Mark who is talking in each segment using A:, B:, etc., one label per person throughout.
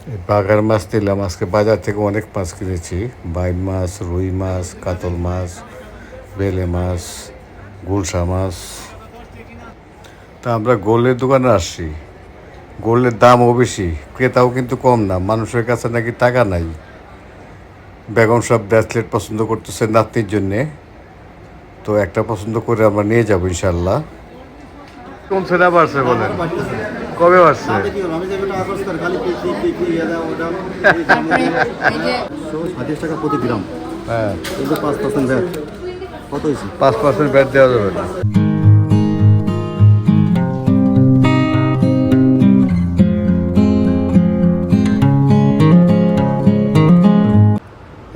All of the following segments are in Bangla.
A: এই বাগার মাছ নিলাম আজকে বাজার থেকে অনেক মাছ কিনেছি। বাইম মাছ, রুই মাছ, কাতল মাছ, বেলে মাছ, গুলশা মাছ। তা আমরা গোল্ডের দোকানে আসছি। গোল্ডের দামও বেশি, ক্রেতাও কিন্তু কম না। মানুষের কাছে নাকি টাকা নাই। বেগম সব ব্রেসলেট পছন্দ করতেছে নাতনির জন্যে, তো একটা পছন্দ করে আমরা নিয়ে যাবো ইনশাল্লাহ। কোন সেটা বাড়ছে বলেন? কবে বাড়ছে?
B: 30 টাকা প্রতি গ্রাম,
A: হ্যাঁ,
B: কিন্তু 5% ভ্যাট। কত হয়েছে?
A: 5% ব্যাট দেওয়া যাবে না।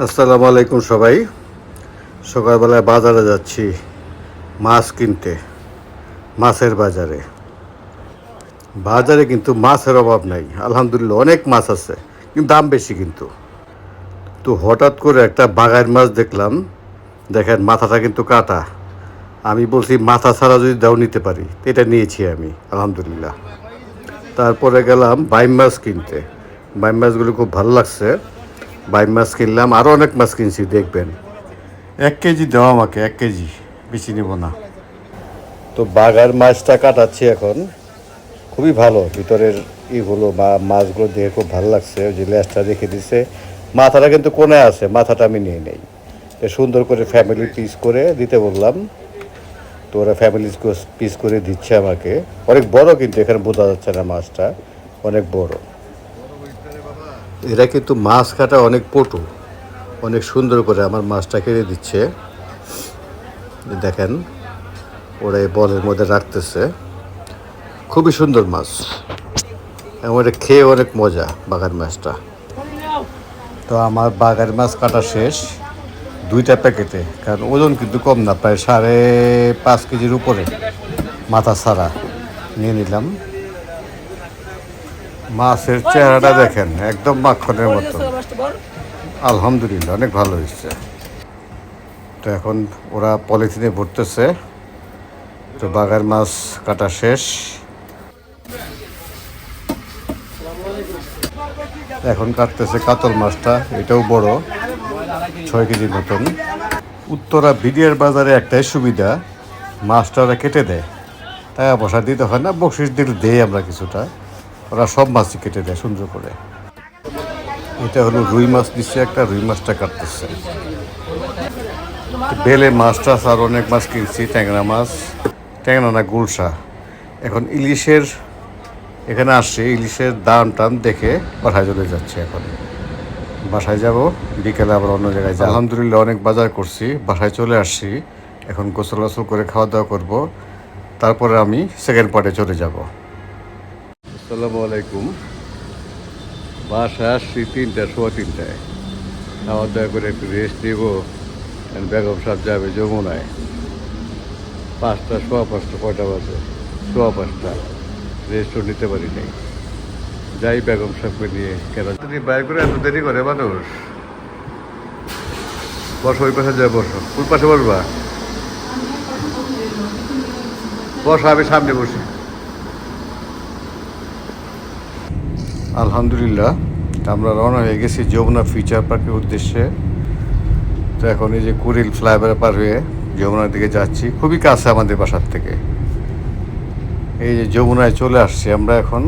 A: আসসালামু আলাইকুম সবাই। সকালবেলায় বাজারে যাচ্ছি মাছ কিনতে। মাছের বাজারে বাজারে কিন্তু মাছের অভাব নাই, আলহামদুলিল্লাহ অনেক মাছ আছে, কিন্তু দাম বেশি কিন্তু। তো হঠাৎ করে একটা বাগার মাছ দেখলাম। দেখেন মাথাটা কিন্তু কাটা। আমি বলছি মাথা ছাড়া যদি দাও নিতে পারি, তো এটা নিয়েছি আমি আলহামদুলিল্লাহ। তারপরে গেলাম বাইম মাছ কিনতে। বাইম মাছগুলো খুব ভালো লাগছে। বাইম মাছ কিনলাম, আরও অনেক মাছ কিনছি, দেখবেন। 1 কেজি দেওয়া আমাকে, 1 কেজি, বেশি নেব না। তো বাগার মাছটা কাটাচ্ছি এখন। খুবই ভালো, ভিতরের ইগুলো বা মাছগুলো দেখে খুব ভালো লাগছে। ওই যে লেজটা রেখে দিছে, মাথাটা কিন্তু কোনায় আছে, মাথাটা আমি নিয়ে নেই। তো সুন্দর করে ফ্যামিলি পিস করে দিতে বললাম, তো ওরা ফ্যামিলি পিস করে দিচ্ছে আমাকে। অনেক বড়, কিন্তু এখানে বোঝা যাচ্ছে না, মাছটা অনেক বড়। এরা কিন্তু মাছ কাটা অনেক পটু, অনেক সুন্দর করে আমার মাছটা কেটে দিচ্ছে। দেখেন ওরা এই বলের মধ্যে রাখতেছে। খুবই সুন্দর মাছ, এবং এটা খেয়ে অনেক মজা বাগার মাছটা। তো আমার বাগার মাছ কাটা শেষ, 2টা প্যাকেটে। কারণ ওজন কিন্তু কম না, প্রায় 5.5 কেজির উপরে মাথা ছাড়া নিয়ে নিলাম। মাছের চেহারাটা দেখেন, একদম মাখনের মতো। আলহামদুলিল্লাহ অনেক ভালো হয়েছে। তো এখন ওরা পলিথিনে ভরতেছে। তো বাগার মাছ কাটা শেষ। এখন কাটতেছে কাতল মাছটা, এটাও বড়, 6 কেজির মতন। উত্তরা বিডিআর বাজারে একটাই সুবিধা, মাছটা ওরা কেটে দেয়, টাকা পয়সা দিতে হয় না। বকশিস দিলে দেই আমরা কিছুটা, ওরা সব মাছই কেটে দেয় সুন্দর করে। এটা হলো রুই মাছ, নিচ্ছে একটা, রুই মাছটা কাটতেছে। বেলে মাছটা আর অনেক মাছ কিনছি, ট্যাংরা মাছ, ট্যাংরা না গুলশা। এখন ইলিশের এখানে আসছে, ইলিশের দাম টাম দেখে বাসায় চলে যাচ্ছে। এখন বাসায় যাব, বিকেলে আবার অন্য জায়গায় যাব। আলহামদুলিল্লাহ অনেক বাজার করছি, বাসায় চলে আসছি। এখন গোসল গোসল করে খাওয়া দাওয়া করব, তারপরে আমি সেকেন্ড পার্টে চলে যাব। আসসালামু আলাইকুম। বাসায় আসছি 3টা, সোয়া 3টায়। খাওয়া দাওয়া করে একটু রেস্ট নিব। বেগম সাহেব যাবে যমুনায় 5টা, সোয়া 5টা, কয়টা বাজে? সোয়া 5টা। রেস্টও নিতে পারি নাই, যাই বেগম সাহেবকে নিয়ে। কেন যদি বাইর করে এত দেরি করে মানুষ? বসো, ওই পাশে যায় বসো। কোন পাশে বসবা? বসো, আমি সামনে বসি। আলহামদুলিল্লাহ আমরা রওনা হয়ে গেছি যমুনা ফিউচার পার্কের উদ্দেশ্যে। তো এখন এই যে কুড়িল ফ্লাইওভার পার হয়ে যমুনার দিকে যাচ্ছি, খুবই কাছে আমাদের বাসার থেকে। এই যে যমুনায় চলে আসছি আমরা। এখন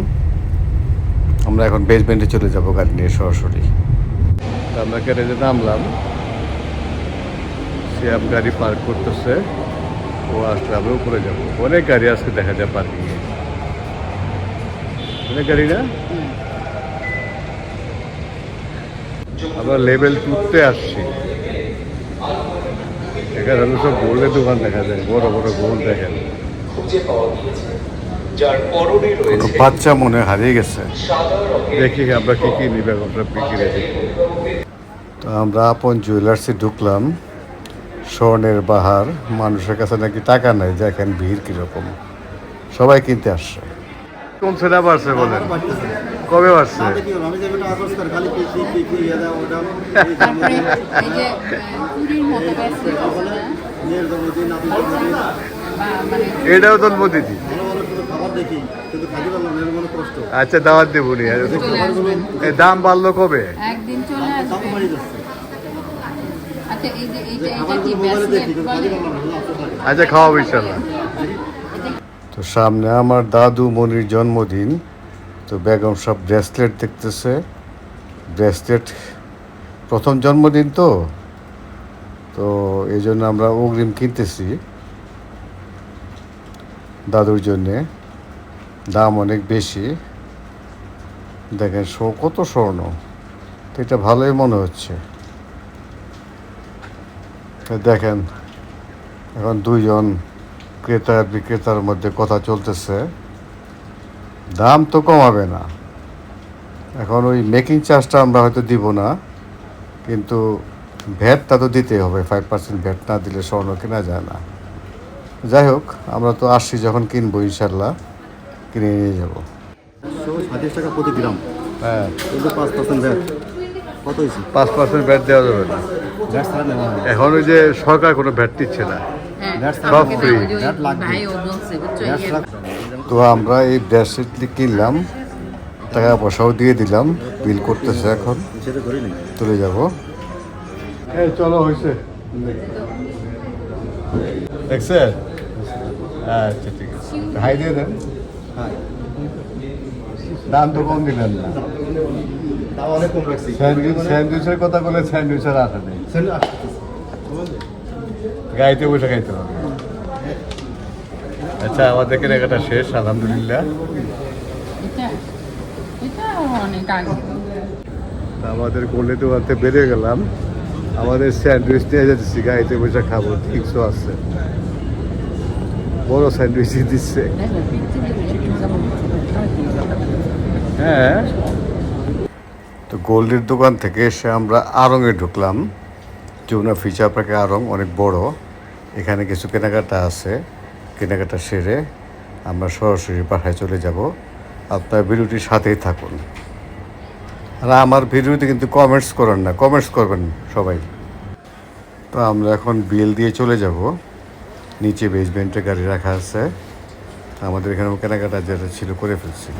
A: বেসমেন্টে চলে যাব গাড়ি নিয়ে সরাসরি। আমরা গ্যারেজে নামলাম, শ্যাম গাড়ি পার্ক করতেছে, ও আসলে আমরা উপরে যাবো। অনেক গাড়ি আজকে দেখা যায় পার্কিংয়ে, অনেক গাড়ি না। আমরা লেভেল 2-তে আসছি। এখানে হলো সব গোল্ডের দোকান দেখা যায়, বড় বড় গোল্ড দেখেন। কোনো বাচ্চা মনে হারিয়ে গেছে। দেখি আমরা কি কি নিবে, আমরা বিক্রি। তো আমরা আপন জুয়েলার্সে ঢুকলাম। স্বর্ণের বাহার, মানুষের কাছে নাকি টাকা নাই, দেখেন ভিড় কিরকম, সবাই কিনতে আসছে। কোন সেটা বাড়ছে বলেন? কবে বাড়ছে?
C: মানে
A: এটাও জন্মদিন।
B: ভালো ভালো করে খাবার দেখি কিন্তু খাইতে পারলাম না, এর মনে কষ্ট।
A: আচ্ছা, দাওয়াত দেবো নি।
C: চলে আসবেন,
A: দাম বাড়লো কবে?
C: একদিন চলে
B: দাম
C: আসবেন।
B: বাড়িয়ে যাচ্ছে।
C: আচ্ছা এই যে এইটা এটা
B: খাবার
C: কি
B: মোবাইলে দেখি
C: ব্রেসলেট
B: কিন্তু
C: বলে?
B: খাইতে পারলাম না, আফসোস লাগে।
A: আচ্ছা, খাওয়াবো ইনশাল্লাহ। তো সামনে আমার দাদু মনির জন্মদিন, তো বেগম সব ব্রেসলেট দেখতেছে। ব্রেসলেট প্রথম জন্মদিন তো তো এই জন্য আমরা অগ্রিম কিনতেছি দাদুর জন্যে। দাম অনেক বেশি, দেখেন কত স্বর্ণ, তো এটা ভালোই মনে হচ্ছে। তো দেখেন এখন দুইজন ক্রেতা আর বিক্রেতার মধ্যে কথা চলতেছে, দাম তো কমাবে না। এখন ওই মেকিং চার্জটা আমরা হয়তো দিব না, কিন্তু ভ্যাটটা তো দিতেই হবে। 5% ভ্যাট না দিলে স্বর্ণ কেনা যায় না। যাই হোক, আমরা তো আসছি যখন কিনবো ইনশাল্লাহ কিনে নিয়ে যাবো।
B: 127 টাকা প্রতি গ্রাম,
A: হ্যাঁ,
B: কিন্তু 5% ভ্যাট। কত হয়েছে?
A: 5% ভ্যাট দেওয়া যাবে না।
B: ভ্যাট ছাড়া নেওয়া হয় না।
A: এখন ওই যে সরকার কোনো ভ্যাট দিচ্ছে না।
C: হ্যাঁ,
B: That's
A: সব
C: আমাকে
A: free।
C: দাও, ওই যে
B: That লাগবে।
C: ভাইও বলছে, বুঝছো,
B: ভ্যাট
C: ইয়ে,
B: ছাড়া-
A: তো আমরা এই ব্রেসলেটটি কিনলাম, টাকা পয়সাও দিয়ে দিলাম, বিল করতেছে, এখন
B: সেটা ধরি নি।
A: চলে যাবো। এই চলো, হয়েছে দেখছে। আচ্ছা ঠিক আছে, হাই দিয়ে দেন।
B: হ্যাঁ,
A: দাম তো কম দিলেন না।
B: তাও অনেক কম রাখছি।
A: স্যান্ডউইচের কথা বলে স্যান্ডউইচের আশা নেই,
B: সেটা আসতেছে।
A: গাড়িতে বসে খাইতে হবে। আচ্ছা, আমাদের কেনাকাটা শেষ আলহামদুলিল্লাহ।
C: এটা এটা অনেক আগে।
A: তা আমাদের গোলে দোকানতে বেরিয়ে গেলাম, আমাদের স্যান্ডউইচ নিয়ে যাচ্ছি, গাড়িতে বসে খাবো। ঠিকসো আছে, বড় স্যান্ডউইচই দিচ্ছে।
C: দেখো, পৃথিবীর বেশি যেমন
A: হ্যাঁ, তো গোল্ডের দোকান থেকে এসে আমরা আড়ংয়ে ঢুকলাম। যমুনা ফিচার পার্কে আড়ং অনেক বড়, এখানে কিছু কেনাকাটা আছে। কেনাকাটা সেরে আমরা সরাসরি বাসায় চলে যাব। আপনার ভিডিওটির সাথেই থাকুন। আর আমার ভিডিওতে কিন্তু কমেন্টস করেন না, কমেন্টস করবেন সবাই। তো আমরা এখন বিল দিয়ে চলে যাব। নিচে বেসমেন্টে গাড়ি রাখা আছে। আমাদের এখানে কেনাকাটা যেটা ছিল করে ফেলছি।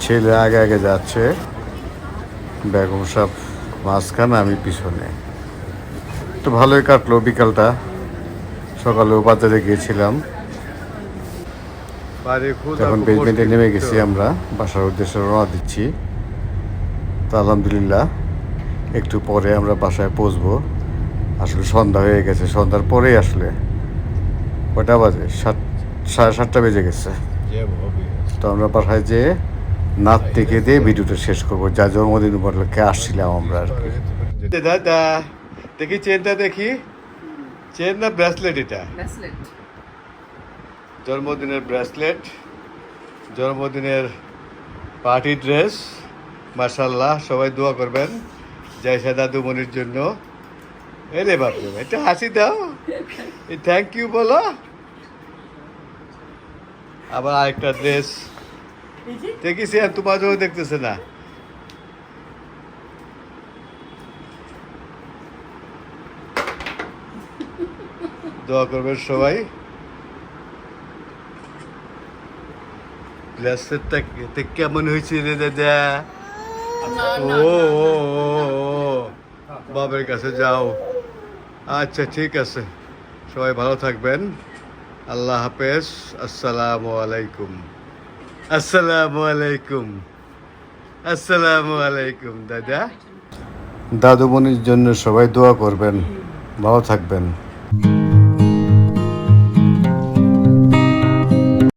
A: ছেলে আগে আগে যাচ্ছে, বেগম সাহেব মাঝখানে, আমি পিছনে। তো ভালোই কাটলো বিকালটা। সকালেও বাজারে গিয়েছিলাম, এখন বেসমেন্টে নেমে গেছি, আমরা বাসার উদ্দেশ্যে রওনা দিচ্ছি। তো আলহামদুলিল্লাহ একটু পরে আমরা বাসায় পৌঁছবো। আসলে সন্ধ্যা হয়ে গেছে, সন্ধ্যার পরেই আসলে কটা বাজে, 7:30 বেজে গেছে। তো আমরা বাসায় যেয়ে নাচ দেখে দিয়ে ভিডিওটা শেষ করবো। যা জন্মদিন উপলক্ষে আসছিলাম আমরা আর কি। দাদা দেখি চেনটা, দেখি চেন না ব্রেসলেট? এটা
C: ব্রেসলেট।
A: জন্মদিনের ব্রেসলেট, জন্মদিনের পার্টি ড্রেস। মাশাল্লাহ, সবাই দোয়া করবেন জায়সা দাদু মনির জন্য। এলে বাপরে, একটা হাসি দাও, থ্যাংক ইউ বলো। আবার আরেকটা ড্রেস দেখেছি, আর তোমার জন্য দেখতেছে না। দোয়া করবেন সবাই। ব্রেসলেটটা কেমন হয়েছে রে দাদা? ও ও ও ও, বাবার কাছে যাও। আচ্ছা ঠিক আছে, সবাই ভালো থাকবেন। আল্লাহ হাফেজ। আসসালামু আলাইকুম। আসসালামু আলাইকুম। আসসালামু আলাইকুম দাদা। দাদু মনির জন্য সবাই দোয়া করবেন, ভালো থাকবেন।